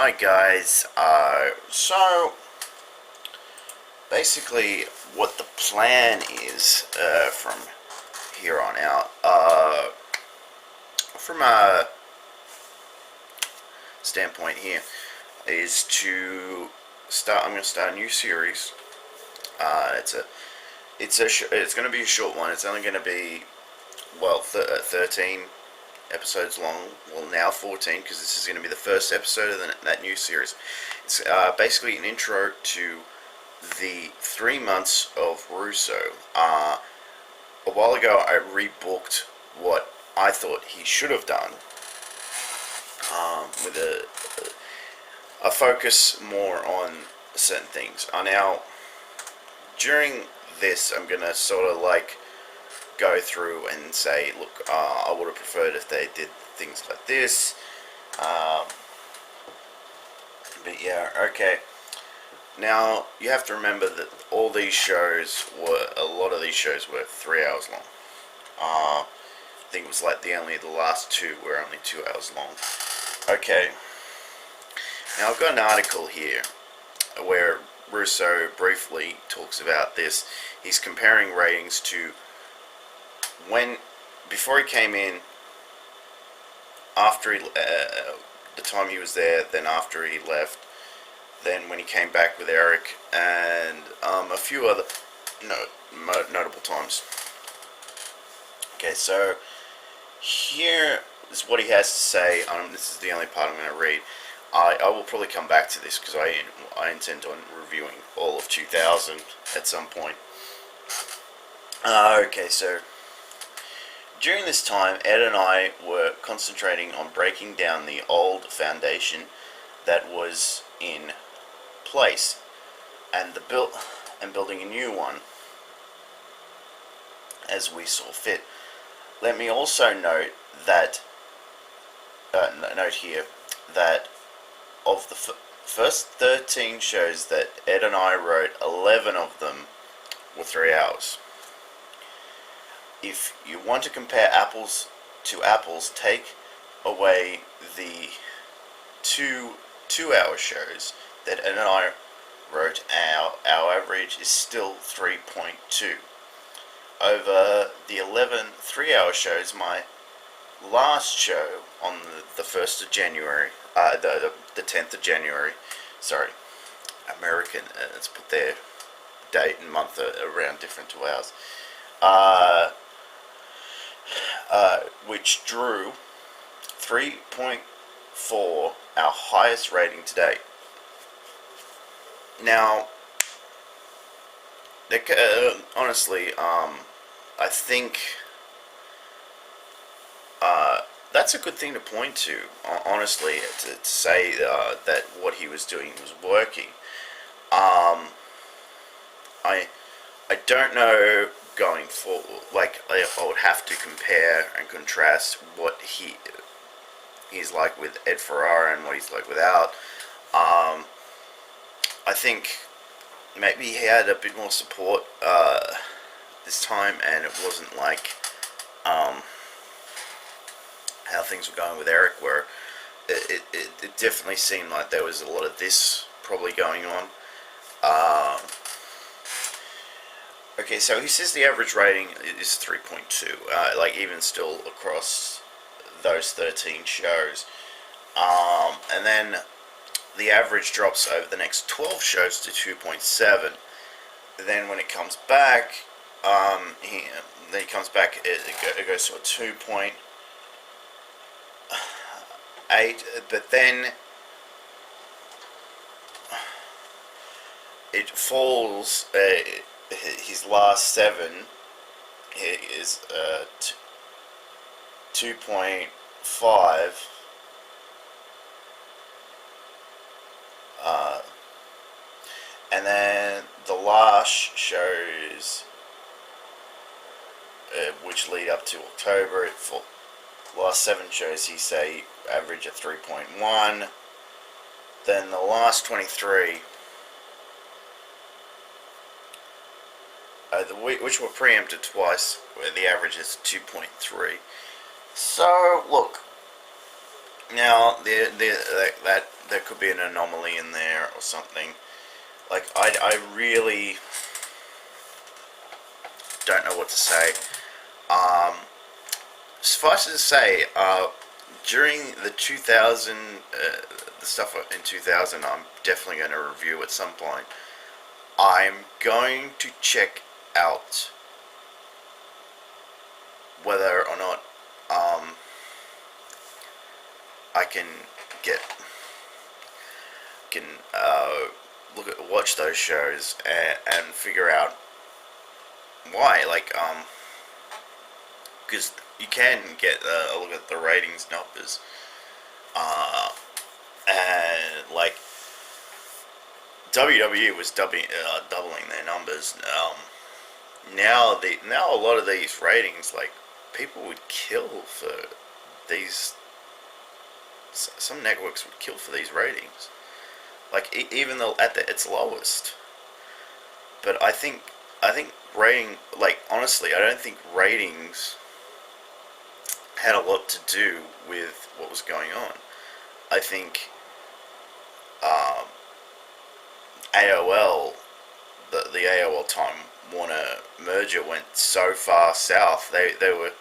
Hi guys, so basically what the plan is from here on out, from a standpoint here, is to I'm going to start a new series. It's going to be a short one. It's only going to be, 13 episodes long. Well, now 14, because this is going to be the first episode of that new series. It's basically an intro to the 3 months of Russo. A while ago, I rebooked what I thought he should have done, with a focus more on certain things. Now, during this, I'm going to sort of like go through and say, look, I would have preferred if they did things like this. But yeah, okay. Now, you have to remember that a lot of these shows were 3 hours long. I think it was like the last two were only 2 hours long. Okay. Now, I've got an article here where Russo briefly talks about this. He's comparing ratings to before he came in, after the time he was there, then after he left, then when he came back with Eric, and a few other notable times. Okay, so here is what he has to say. This is the only part I'm going to read. I will probably come back to this because I intend on reviewing all of 2000 at some point. Okay, so during this time, Ed and I were concentrating on breaking down the old foundation that was in place and building a new one as we saw fit. Let me also note that here that of the first 13 shows that Ed and I wrote, 11 of them were 3 hours. If you want to compare apples to apples, take away the two 2-hour shows that Ed and I wrote. Our average is still 3.2. Over the 11 3-hour shows, my last show on the 1st of January, the 10th of January, sorry, American, let's put their date and month around different 2 hours, which drew 3.4, our highest rating to date. Now, honestly, I think that's a good thing to point to, honestly, to say that what he was doing was working. I don't know going forward. Like, I would have to compare and contrast what he's like with Ed Ferrara and what he's like without. I think maybe he had a bit more support this time, and it wasn't like how things were going with Eric, where it definitely seemed like there was a lot of this probably going on. Okay, so he says the average rating is 3.2, like even still across those 13 shows. And then the average drops over the next 12 shows to 2.7. Then when it comes back, it goes to a 2.8, but then it falls. His last 7 is 2.5, and then the last shows, which lead up to October, for the last 7 shows, he say average of 3.1. Then the last 23, which were preempted twice, where the average is 2.3. So, look, Now, there could be an anomaly in there or something. Like, I really don't know what to say. Suffice it to say, during the 2000, the stuff in 2000, I'm definitely going to review at some point. I'm going to check out whether or not I can get watch those shows and figure out why. Like, because you can get a look at the ratings numbers, and like WWE was doubling their numbers. Now a lot of these ratings, like, people would kill for these. Some networks would kill for these ratings, like even though at its lowest. But I think rating, like, honestly, I don't think ratings had a lot to do with what was going on. I think AOL, the AOL Time Warner merger went so far south. They were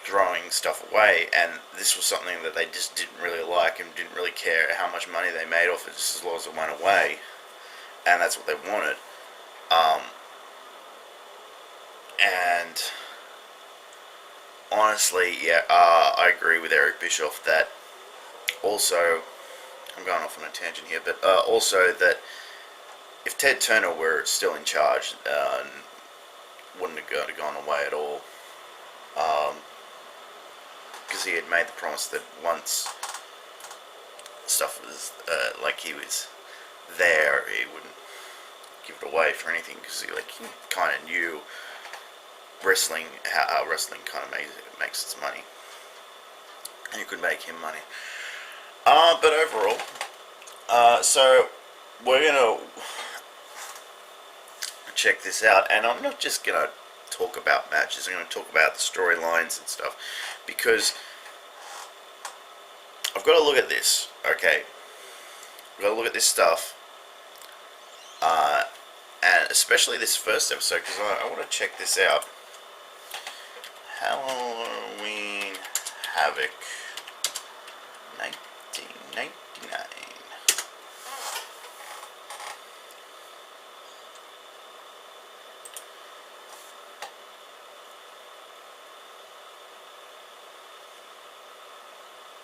throwing stuff away, and this was something that they just didn't really like and didn't really care how much money they made off it, just as long as it went away, and that's what they wanted. And honestly, yeah, I agree with Eric Bischoff that also, I'm going off on a tangent here, but also that if Ted Turner were still in charge, wouldn't have gone away at all. Because he had made the promise that once stuff was like he was there, he wouldn't give it away for anything, because he kind of knew wrestling, how wrestling kind of makes its money, and you could make him money. But overall, so we're gonna check this out, and I'm not just gonna talk about matches. I'm gonna talk about the storylines and stuff, because I've got to look at this. Okay, I've got to look at this stuff, and especially this first episode, because I want to check this out. Halloween Havoc 1999.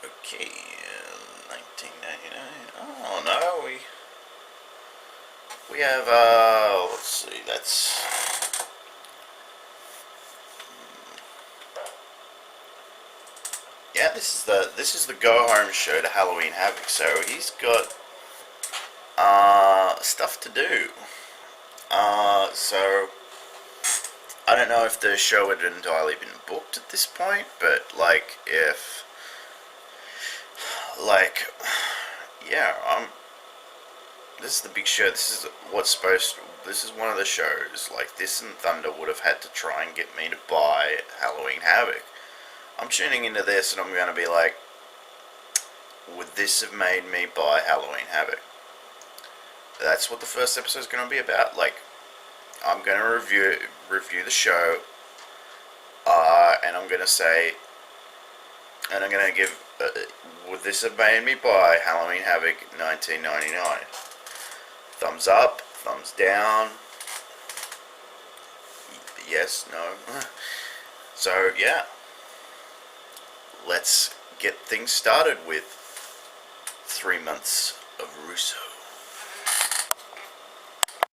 Okay, 1999. Oh no, we have let's see, that's yeah, this is the go home show to Halloween Havoc. So he's got stuff to do. So I don't know if the show had entirely been booked at this point, but yeah, this is the big show. This is one of the shows. Like, this and Thunder would have had to try and get me to buy Halloween Havoc. I'm tuning into this and I'm going to be like, would this have made me buy Halloween Havoc? That's what the first episode is going to be about. Like, I'm going to review the show, and I'm going to say, and I'm going to give, would this have made me buy Halloween Havoc 1999? Thumbs up, thumbs down, yes, no. So yeah, let's get things started with 3 months of Russo.